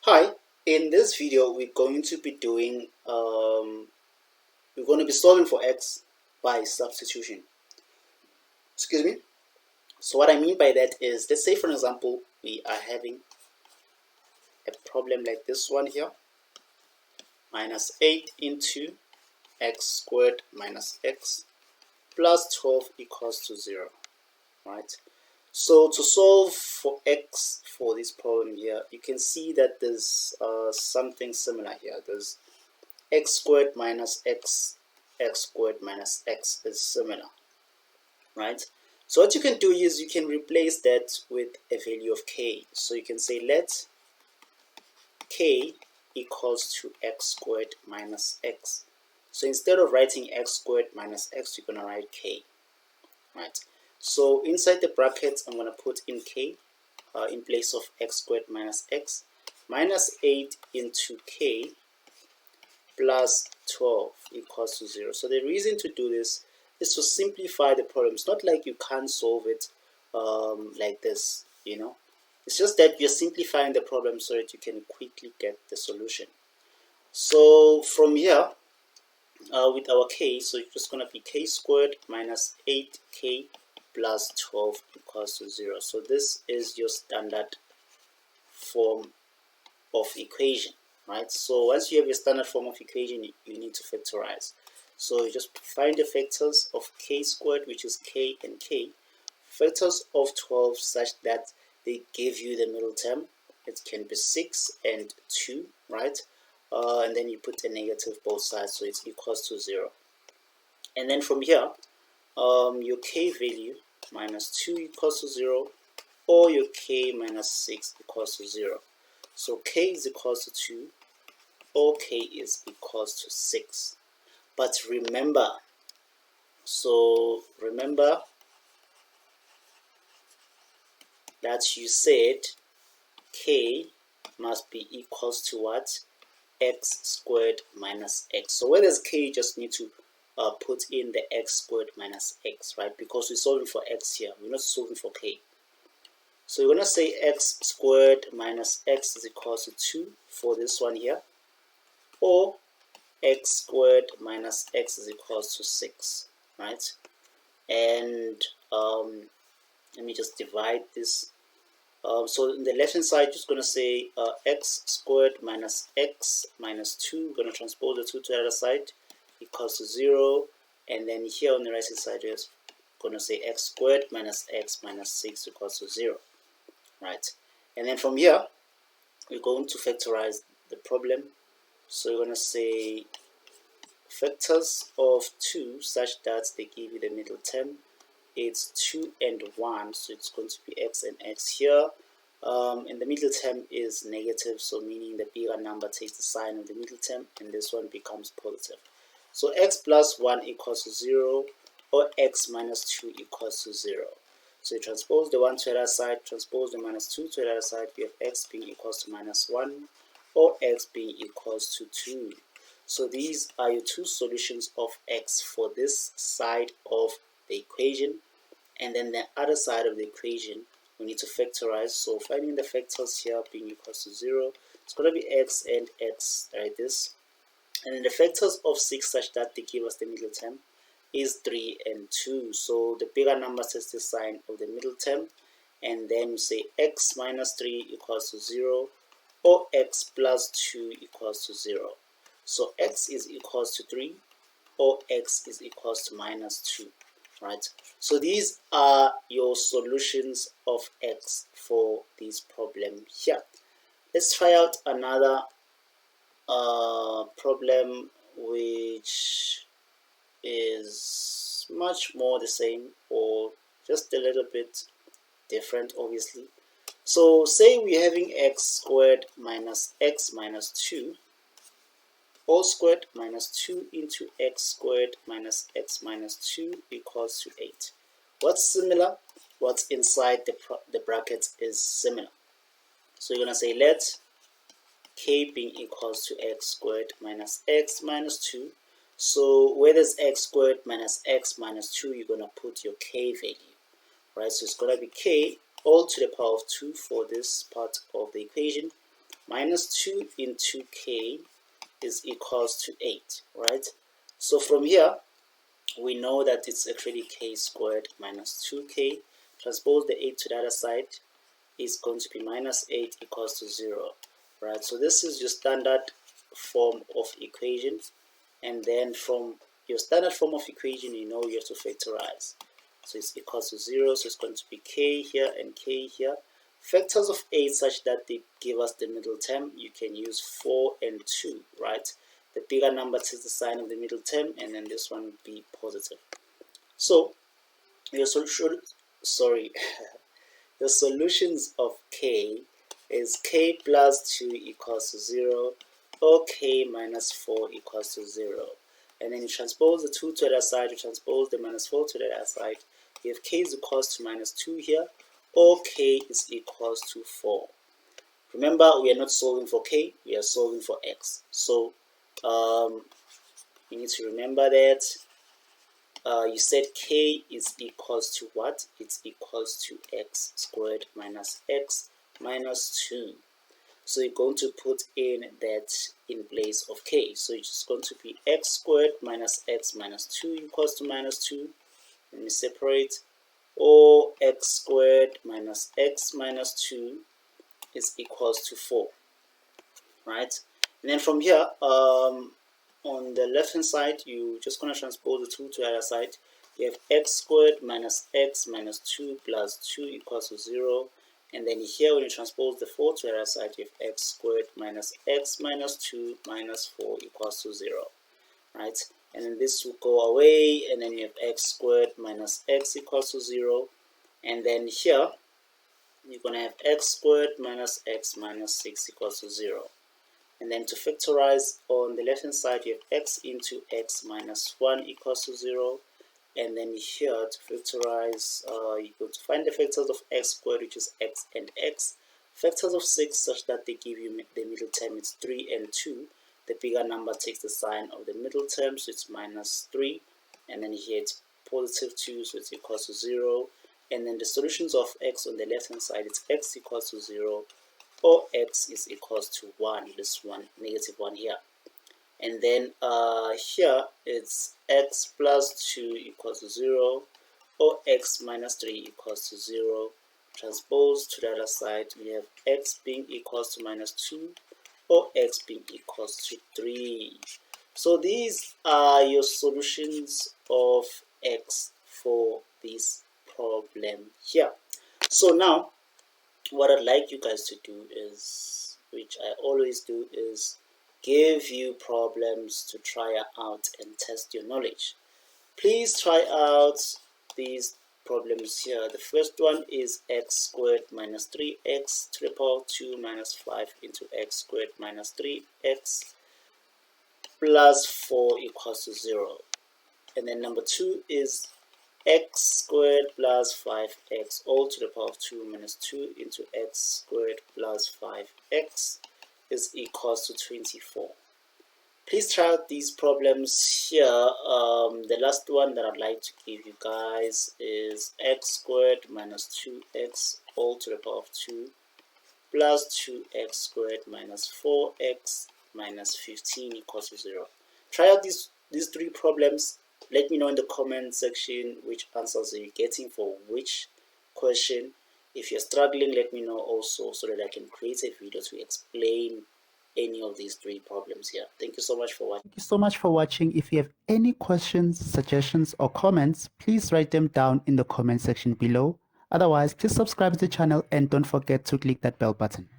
Hi, in this video we're going to be solving for x by substitution. Excuse me. So what I mean by that is, let's say for example we are having a problem like this one here, minus 8 into x squared minus x plus 12 equals to 0, right? So to solve for x for this problem here, you can see that there's something similar here. There's x squared minus x squared minus x is similar, right? So what you can do is you can replace that with a value of k. So you can say let k equals to x squared minus x. So instead of writing x squared minus x, you're going to write k, right? So inside the brackets, I'm going to put in k in place of x squared minus x, minus 8 into k plus 12 equals to 0. So the reason to do this is to simplify the problem. It's not like you can't solve it like this, you know. It's just that you're simplifying the problem so that you can quickly get the solution. So from here, with our k, so it's just going to be k squared minus 8k plus 12 equals to 0. So this is your standard form of equation, right? So once you have your standard form of equation, you need to factorize. So you just find the factors of k squared, which is k and k, factors of 12 such that they give you the middle term. It can be 6 and 2, right? And then you put a negative both sides, so it's equals to 0. And then from here, your k value minus 2 equals to 0, or your k minus 6 equals to 0. So k is equals to 2, or k is equals to 6. But remember that you said k must be equals to what? X squared minus x. So where there's k, you just need to put in the x squared minus x, right? Because we're solving for x here, we're not solving for k. So you're going to say x squared minus x is equals to 2 for this one here, or x squared minus x is equals to 6, right? And let me just divide this. So in the left hand side, just going to say x squared minus x minus 2. We're going to transpose the 2 to the other side, equals to 0. And then here on the right hand side, we're going to say x squared minus x minus 6 equals to 0, right? And then from here, we're going to factorize the problem. So we're going to say factors of 2 such that they give you the middle term. It's 2 and 1, so it's going to be x and x here. And the middle term is negative, so meaning the bigger number takes the sign of the middle term, and this one becomes positive. So x plus 1 equals to 0, or x minus 2 equals to 0. So you transpose the 1 to the other side, transpose the minus 2 to the other side, we have x being equals to minus 1, or x being equals to 2. So these are your two solutions of x for this side of the equation. And then the other side of the equation, we need to factorize. So finding the factors here being equals to 0, it's going to be x and x, like this. And then the factors of 6 such that they give us the middle term is 3 and 2. So the bigger number takes the sign of the middle term, and then you say x minus 3 equals to 0, or x plus 2 equals to 0. So x is equals to 3, or x is equals to minus 2, right? So these are your solutions of x for this problem here. Let's try out another problem which is much more the same, or just a little bit different, obviously. So say we're having x squared minus x minus 2 all squared minus 2 into x squared minus x minus 2 equals to 8. What's similar? What's inside the brackets is similar. So you're going to say let k being equals to x squared minus x minus 2. So where there's x squared minus x minus 2, you're going to put your k value, right? So it's going to be k all to the power of 2 for this part of the equation, minus 2 into k is equals to 8, right? So from here, we know that it's actually k squared minus 2k. Transpose the 8 to the other side is going to be minus 8 equals to 0, right? So this is your standard form of equation, and then from your standard form of equation, you know you have to factorize. So it's equals to 0, so it's going to be k here and k here. Factors of 8 such that they give us the middle term, you can use 4 and 2, right? The bigger number takes the sign of the middle term, and then this one would be positive. So your solution, the solutions of k is k plus 2 equals to 0, or k minus 4 equals to 0. And then you transpose the 2 to the other side, you transpose the minus 4 to the other side. You have k is equals to minus 2 here, or k is equals to 4. Remember, we are not solving for k, we are solving for x. So you need to remember that you said k is equals to what? It's equals to x squared minus x minus 2. So you're going to put in that in place of k. So it's just going to be x squared minus x minus 2 equals to minus 2. Let me separate. Or x squared minus x minus 2 is equals to 4. Right? And then from here, on the left hand side, you're just going to transpose the 2 to the other side. You have x squared minus x minus 2 plus 2 equals to 0. And then here, when you transpose the 4 to the other side, you have x squared minus x minus 2 minus 4 equals to 0. Right? And then this will go away, and then you have x squared minus x equals to 0. And then here, you're going to have x squared minus x minus 6 equals to 0. And then to factorize, on the left hand side, you have x into x minus 1 equals to 0. And then here, to factorize, you're going to find the factors of x squared, which is x and x. Factors of 6 such that they give you the middle term, it's 3 and 2. The bigger number takes the sign of the middle term, so it's minus 3. And then here it's positive 2, so it's equals to 0. And then the solutions of x on the left hand side, it's x equals to 0, or x is equals to 1, this one, negative 1 here. And then here it's x plus 2 equals to 0, or x minus 3 equals to 0. Transpose to the other side, we have x being equals to minus 2, or x being equals to 3. So these are your solutions of x for this problem here. So now, what I'd like you guys to do is, which I always do, is give you problems to try out and test your knowledge. Please try out these problems here. The first one is x squared minus 3x to the power of 2 minus 5 into x squared minus 3x plus 4 equals to 0. And then number 2 is x squared plus 5x all to the power of 2 minus 2 into x squared plus 5x is equals to 24. Please try out these problems here. The last one that I'd like to give you guys is x squared minus 2x all to the power of 2 plus 2x squared minus 4x minus 15 equals to 0. Try out these 3 problems. Let me know in the comment section which answers are you getting for which question. If you're struggling, let me know also so that I can create a video to explain any of these 3 problems here. Thank you so much for watching. Thank you so much for watching. If you have any questions, suggestions, or comments, please write them down in the comment section below. Otherwise, please subscribe to the channel and don't forget to click that bell button.